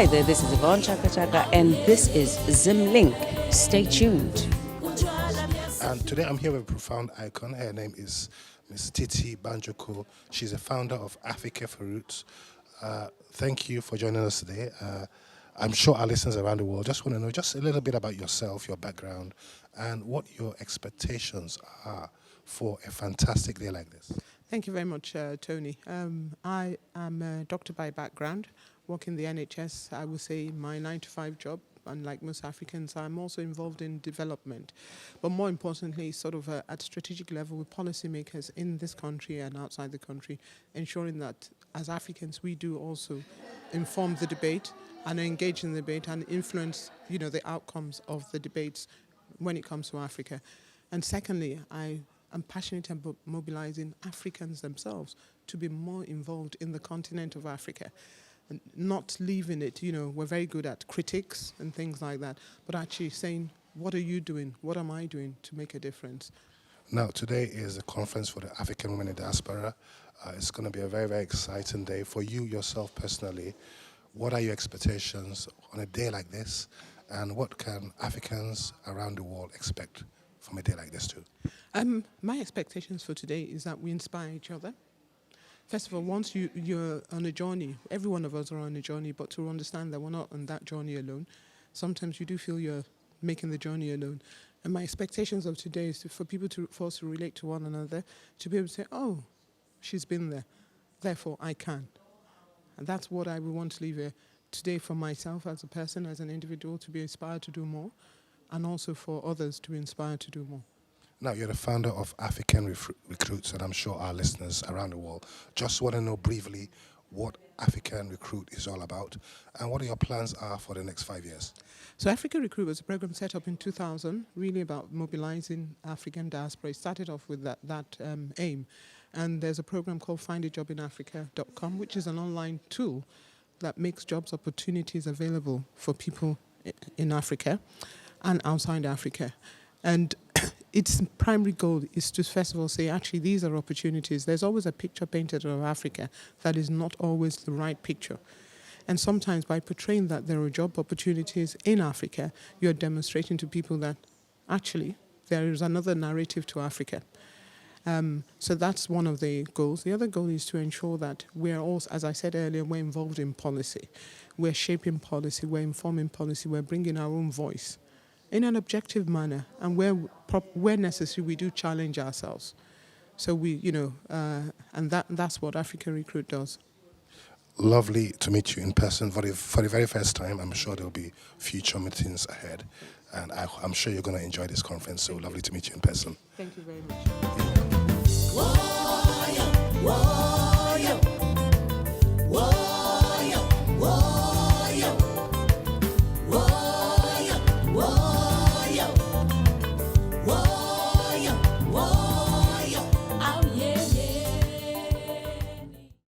Hi there, this is Yvonne Chaka Chaka, and this is Zimlink. Stay tuned. And today I'm here with a profound icon. Her name is Miss Titilola Banjoko. She's a founder of AfricaRecruit. Thank you for joining us today. I'm sure our listeners around the world just want to know just a little bit about yourself, your background, and what your expectations are for a fantastic day like this. Thank you very much, Tony. I am a doctor by background, work in the NHS. I would say my 9-to-5 job. Unlike most Africans, I'm also involved in development. But more importantly, sort of at strategic level with policymakers in this country and outside the country, ensuring that as Africans we do also inform the debate and engage in the debate and influence, the outcomes of the debates when it comes to Africa. And secondly, I'm passionate about mobilizing Africans themselves to be more involved in the continent of Africa. And not leaving it, we're very good at critics and things like that, but actually saying, what are you doing? What am I doing to make a difference? Now, today is a conference for the African women in diaspora. It's going to be a very, very exciting day for you yourself personally. What are your expectations on a day like this? And what can Africans around the world expect from a day like this too? My expectations for today is that we inspire each other. First of all, once you're on a journey, every one of us are on a journey, but to understand that we're not on that journey alone. Sometimes you do feel you're making the journey alone. And my expectations of today is for us to relate to one another, to be able to say, oh, she's been there, therefore I can. And that's what I would want to leave here today for myself as a person, as an individual, to be inspired to do more, and also for others to be inspired to do more. Now, you're the founder of AfricaRecruit, and I'm sure our listeners around the world just want to know briefly what AfricaRecruit is all about and what your plans are for the next 5 years. So AfricaRecruit was a program set up in 2000, really about mobilizing African diaspora. It started off with that aim. And there's a program called findajobinafrica.com, which is an online tool that makes jobs opportunities available for people in Africa and outside Africa. And its primary goal is to, first of all, say, actually, these are opportunities. There's always a picture painted of Africa that is not always the right picture. And sometimes by portraying that there are job opportunities in Africa, you're demonstrating to people that actually there is another narrative to Africa. So that's one of the goals. The other goal is to ensure that we're also, as I said earlier, we're involved in policy. We're shaping policy, we're informing policy, we're bringing our own voice in an objective manner, and where necessary, we do challenge ourselves. So and that's what AfricaRecruit does. Lovely to meet you in person for the very first time. I'm sure there'll be future meetings ahead, and I'm sure you're going to enjoy this conference. So lovely to meet you in person. Thank you very much.